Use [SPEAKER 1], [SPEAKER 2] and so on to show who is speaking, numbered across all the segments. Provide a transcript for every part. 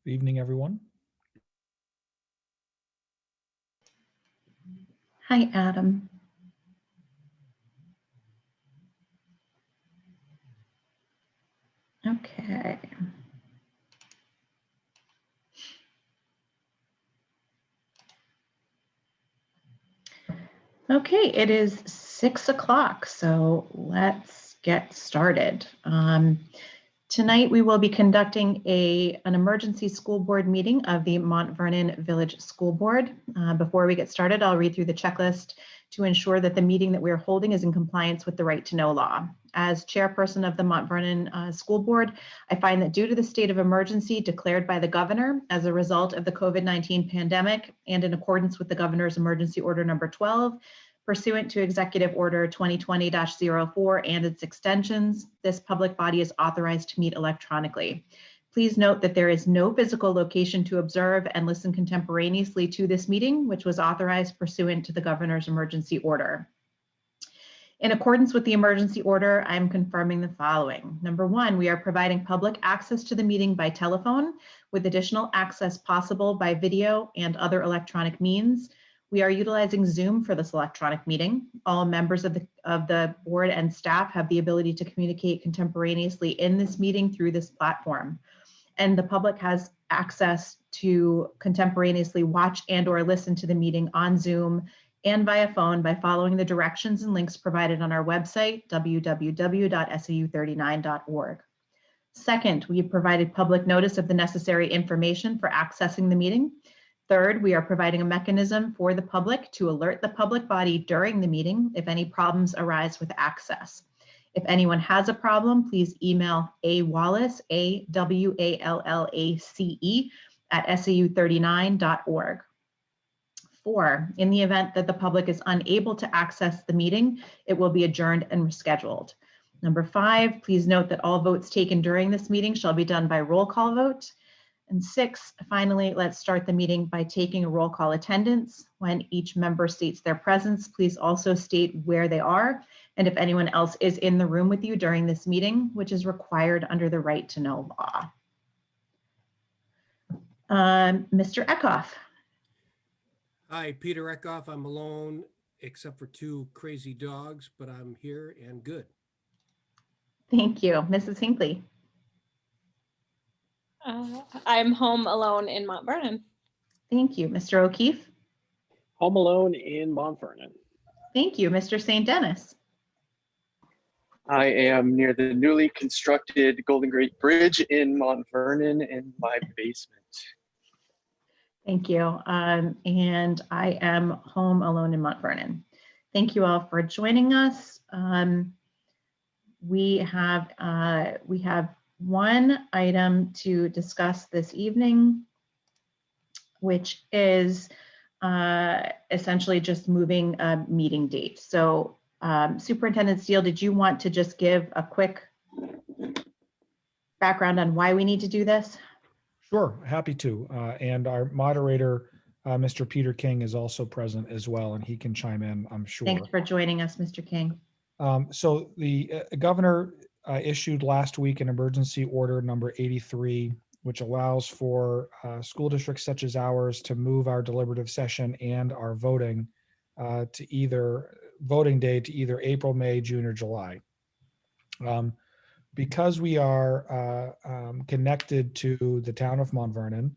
[SPEAKER 1] Good evening, everyone.
[SPEAKER 2] Hi, Adam. Okay. Okay, it is 6 o'clock, so let's get started. Tonight we will be conducting an emergency school board meeting of the Mont Vernon Village School Board. Before we get started, I'll read through the checklist to ensure that the meeting that we're holding is in compliance with the right to know law. As chairperson of the Mont Vernon School Board, I find that due to the state of emergency declared by the governor as a result of the COVID-19 pandemic and in accordance with the governor's emergency order number 12, pursuant to Executive Order 2020-04 and its extensions, this public body is authorized to meet electronically. Please note that there is no physical location to observe and listen contemporaneously to this meeting, which was authorized pursuant to the governor's emergency order. In accordance with the emergency order, I'm confirming the following. Number one, we are providing public access to the meeting by telephone, with additional access possible by video and other electronic means. We are utilizing Zoom for this electronic meeting. All members of the board and staff have the ability to communicate contemporaneously in this meeting through this platform. And the public has access to contemporaneously watch and or listen to the meeting on Zoom and via phone by following the directions and links provided on our website, www.sau39.org. Second, we have provided public notice of the necessary information for accessing the meeting. Third, we are providing a mechanism for the public to alert the public body during the meeting if any problems arise with access. If anyone has a problem, please email awallace, AWALLACE, at sau39.org. 4, in the event that the public is unable to access the meeting, it will be adjourned and rescheduled. Number 5, please note that all votes taken during this meeting shall be done by roll call vote. And 6, finally, let's start the meeting by taking a roll call attendance. When each member states their presence, please also state where they are and if anyone else is in the room with you during this meeting, which is required under the right to know law. Mr. Eckhoff.
[SPEAKER 3] Hi, Peter Eckhoff. I'm alone except for 2 crazy dogs, but I'm here and good.
[SPEAKER 2] Thank you. Mrs. Hinckley.
[SPEAKER 4] I'm home alone in Mont Vernon.
[SPEAKER 2] Thank you. Mr. O'Keefe.
[SPEAKER 5] Home alone in Mont Vernon.
[SPEAKER 2] Thank you. Mr. St. Dennis.
[SPEAKER 6] I am near the newly constructed Golden Gate Bridge in Mont Vernon in my basement.
[SPEAKER 2] Thank you. And I am home alone in Mont Vernon. Thank you all for joining us. We have one item to discuss this evening, which is essentially just moving a meeting date. So Superintendent Steele, did you want to just give a quick background on why we need to do this?
[SPEAKER 1] Sure, happy to. And our moderator, Mr. Peter King, is also present as well, and he can chime in, I'm sure.
[SPEAKER 2] Thanks for joining us, Mr. King.
[SPEAKER 1] So the governor issued last week an emergency order number 83, which allows for school districts such as ours to move our deliberative session and our voting to either voting day to either April, May, June, or July. Because we are connected to the town of Mont Vernon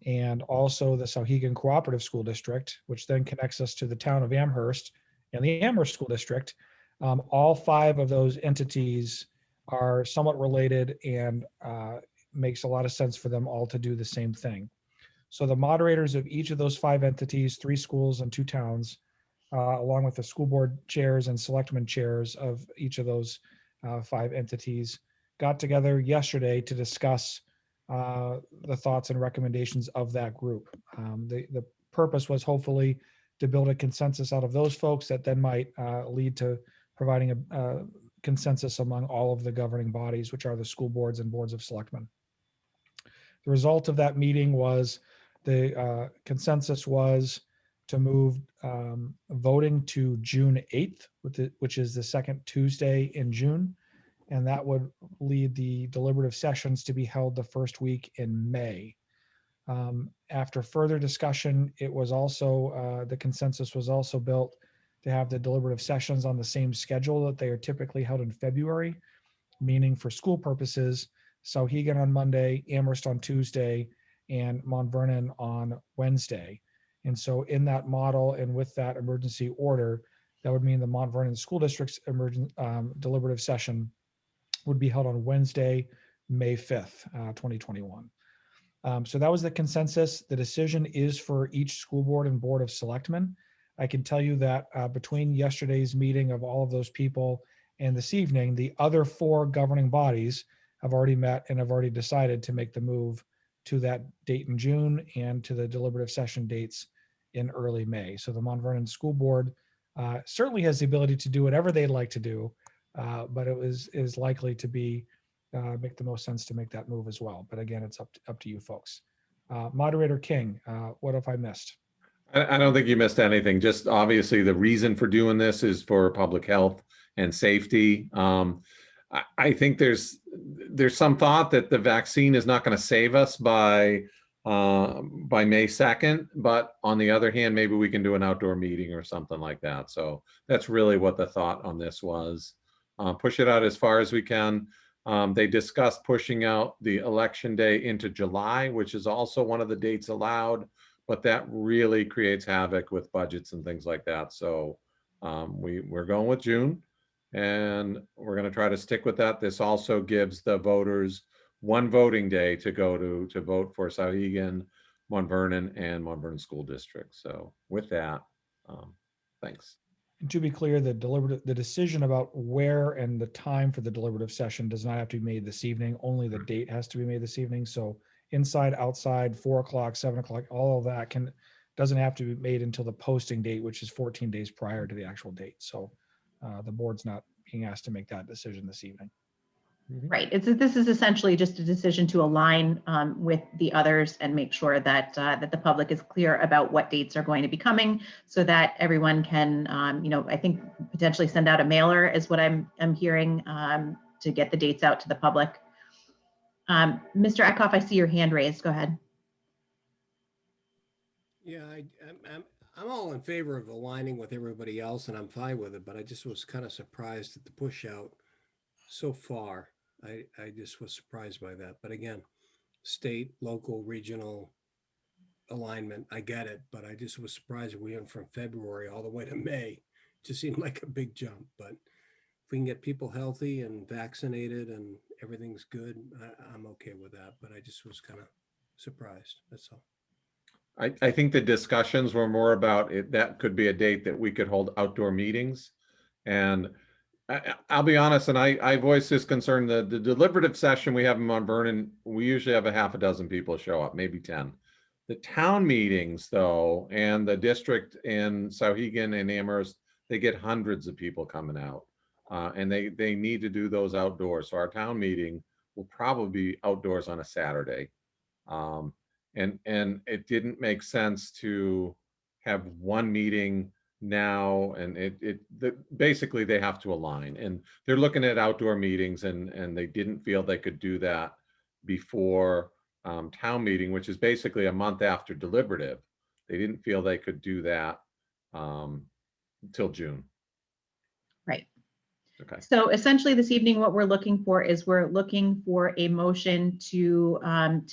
[SPEAKER 1] and also the Sauhegan Cooperative School District, which then connects us to the town of Amherst and the Amherst School District, all 5 of those entities are somewhat related and makes a lot of sense for them all to do the same thing. So the moderators of each of those 5 entities, 3 schools and 2 towns, along with the school board chairs and selectmen chairs of each of those 5 entities, got together yesterday to discuss the thoughts and recommendations of that group. The purpose was hopefully to build a consensus out of those folks that then might lead to providing a consensus among all of the governing bodies, which are the school boards and boards of selectmen. The result of that meeting was the consensus was to move voting to June 8th, which is the second Tuesday in June. And that would lead the deliberative sessions to be held the first week in May. After further discussion, it was also, the consensus was also built to have the deliberative sessions on the same schedule that they are typically held in February, meaning for school purposes, Sauhegan on Monday, Amherst on Tuesday, and Mont Vernon on Wednesday. And so in that model and with that emergency order, that would mean the Mont Vernon School District's deliberative session would be held on Wednesday, May 5th, 2021. So that was the consensus. The decision is for each school board and board of selectmen. I can tell you that between yesterday's meeting of all of those people and this evening, the other 4 governing bodies have already met and have already decided to make the move to that date in June and to the deliberative session dates in early May. So the Mont Vernon School Board certainly has the ability to do whatever they'd like to do, but it is likely to be make the most sense to make that move as well. But again, it's up to you folks. Moderator King, what have I missed?
[SPEAKER 7] I don't think you missed anything. Just obviously the reason for doing this is for public health and safety. I think there's some thought that the vaccine is not going to save us by May 2nd, but on the other hand, maybe we can do an outdoor meeting or something like that. So that's really what the thought on this was. Push it out as far as we can. They discussed pushing out the election day into July, which is also one of the dates allowed, but that really creates havoc with budgets and things like that. So we're going with June, and we're going to try to stick with that. This also gives the voters one voting day to go to vote for Sauhegan, Mont Vernon, and Mont Vernon School District. So with that, thanks.
[SPEAKER 1] And to be clear, the decision about where and the time for the deliberative session does not have to be made this evening. Only the date has to be made this evening. So inside, outside, 4 o'clock, 7 o'clock, all of that doesn't have to be made until the posting date, which is 14 days prior to the actual date. So the board's not being asked to make that decision this evening.
[SPEAKER 2] Right. This is essentially just a decision to align with the others and make sure that that the public is clear about what dates are going to be coming, so that everyone can, I think potentially send out a mailer is what I'm hearing to get the dates out to the public. Mr. Eckhoff, I see your hand raised. Go ahead.
[SPEAKER 3] Yeah, I'm all in favor of aligning with everybody else, and I'm fine with it. But I just was kind of surprised at the push out so far. I just was surprised by that. But again, state, local, regional alignment, I get it. But I just was surprised we went from February all the way to May. It just seemed like a big jump. But if we can get people healthy and vaccinated and everything's good, I'm okay with that. But I just was kind of surprised. That's all.
[SPEAKER 7] I think the discussions were more about it. That could be a date that we could hold outdoor meetings. And I'll be honest, and I voiced this concern, the deliberative session we have in Mont Vernon, we usually have a half a dozen people show up, maybe 10. The town meetings though, and the district in Sauhegan and Amherst, they get hundreds of people coming out. And they need to do those outdoors. So our town meeting will probably be outdoors on a Saturday. And it didn't make sense to have one meeting now, and basically they have to align, and they're looking at outdoor meetings, and they didn't feel they could do that before town meeting, which is basically a month after deliberative. They didn't feel they could do that till June.
[SPEAKER 2] Right.
[SPEAKER 7] Okay.
[SPEAKER 2] So essentially this evening, what we're looking for a motion to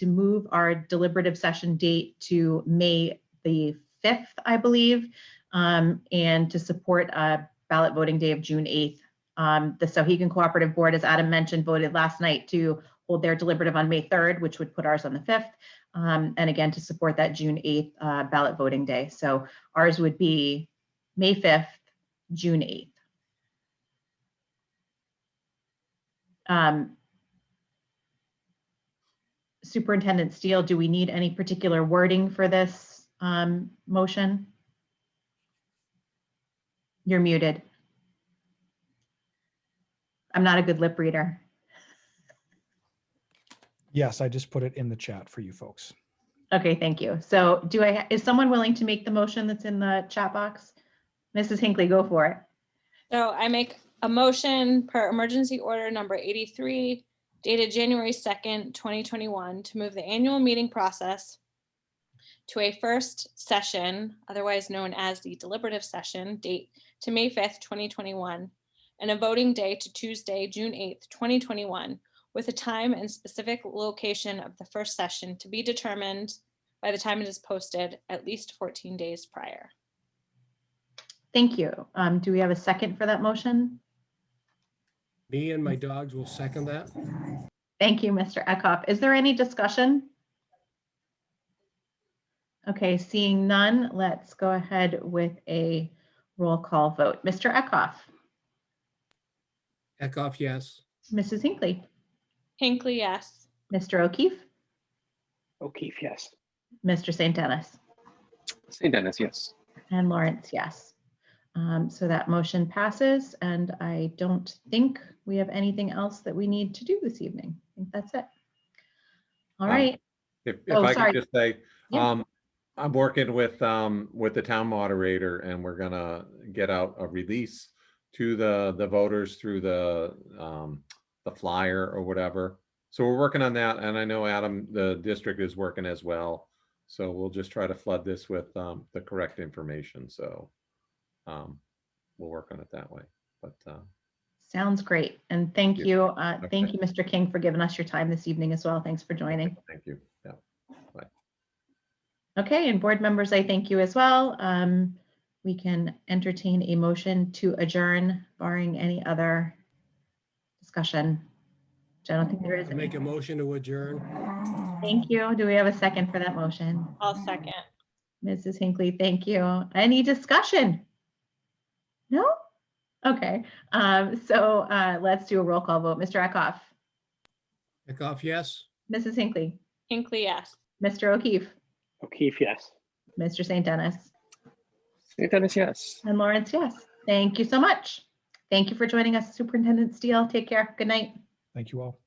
[SPEAKER 2] move our deliberative session date to May the 5th, I believe, and to support a ballot voting day of June 8th. The Sauhegan Cooperative Board, as Adam mentioned, voted last night to hold their deliberative on May 3rd, which would put ours on the 5th. And again, to support that June 8th ballot voting day. So ours would be May 5th, June 8th. Superintendent Steele, do we need any particular wording for this motion? You're muted. I'm not a good lip reader.
[SPEAKER 1] Yes, I just put it in the chat for you folks.
[SPEAKER 2] Okay, thank you. So is someone willing to make the motion that's in the chat box? Mrs. Hinckley, go for it.
[SPEAKER 4] So I make a motion per emergency order number 83, dated January 2nd, 2021, to move the annual meeting process to a first session, otherwise known as the deliberative session, date to May 5th, 2021, and a voting day to Tuesday, June 8th, 2021, with a time and specific location of the first session to be determined by the time it is posted at least 14 days prior.
[SPEAKER 2] Thank you. Do we have a second for that motion?
[SPEAKER 3] Me and my dogs will second that.
[SPEAKER 2] Thank you, Mr. Eckhoff. Is there any discussion? Okay, seeing none, let's go ahead with a roll call vote. Mr. Eckhoff,
[SPEAKER 3] Eckhoff, yes.
[SPEAKER 2] Mrs. Hinckley,
[SPEAKER 4] Hinckley, yes.
[SPEAKER 2] Mr. O'Keefe,
[SPEAKER 5] O'Keefe, yes.
[SPEAKER 2] Mr. St. Dennis,
[SPEAKER 6] St. Dennis, yes.
[SPEAKER 2] and Lawrence, yes. So that motion passes, and I don't think we have anything else that we need to do this evening. I think that's it. All right.
[SPEAKER 7] If
[SPEAKER 2] Oh,
[SPEAKER 7] I
[SPEAKER 2] sorry.
[SPEAKER 7] could just say,
[SPEAKER 2] Yeah.
[SPEAKER 7] I'm working with the town moderator, and we're gonna get out a release to the voters through the flyer or whatever. So we're working on that, and I know Adam, the district, is working as well. So we'll just try to flood this with the correct information. So we'll work on it that way. But
[SPEAKER 2] Sounds great. And thank
[SPEAKER 7] Yeah.
[SPEAKER 2] you. Thank
[SPEAKER 7] Okay.
[SPEAKER 2] you, Mr. King, for giving us your time this evening as well. Thanks for joining.
[SPEAKER 7] thank you. Yeah.
[SPEAKER 2] Okay, and board members, I thank you as well. We can entertain a motion to adjourn barring any other discussion. Which I don't think there is.
[SPEAKER 3] I make a motion to adjourn.
[SPEAKER 2] Thank you. Do we have a second for that motion?
[SPEAKER 4] I'll second.
[SPEAKER 2] Mrs. Hinckley, thank you. Any discussion? No? Okay, so let's do a roll call vote. Mr. Eckhoff,
[SPEAKER 3] Eckhoff, yes.
[SPEAKER 2] Mrs. Hinckley,
[SPEAKER 4] Hinckley, yes.
[SPEAKER 2] Mr. O'Keefe,
[SPEAKER 5] O'Keefe, yes.
[SPEAKER 2] Mr. St. Dennis,
[SPEAKER 6] St. Dennis, yes.
[SPEAKER 2] and Lawrence, yes. Thank you so much. Thank you for joining us, Superintendent Steele. Take care. Good night.
[SPEAKER 1] Thank you all.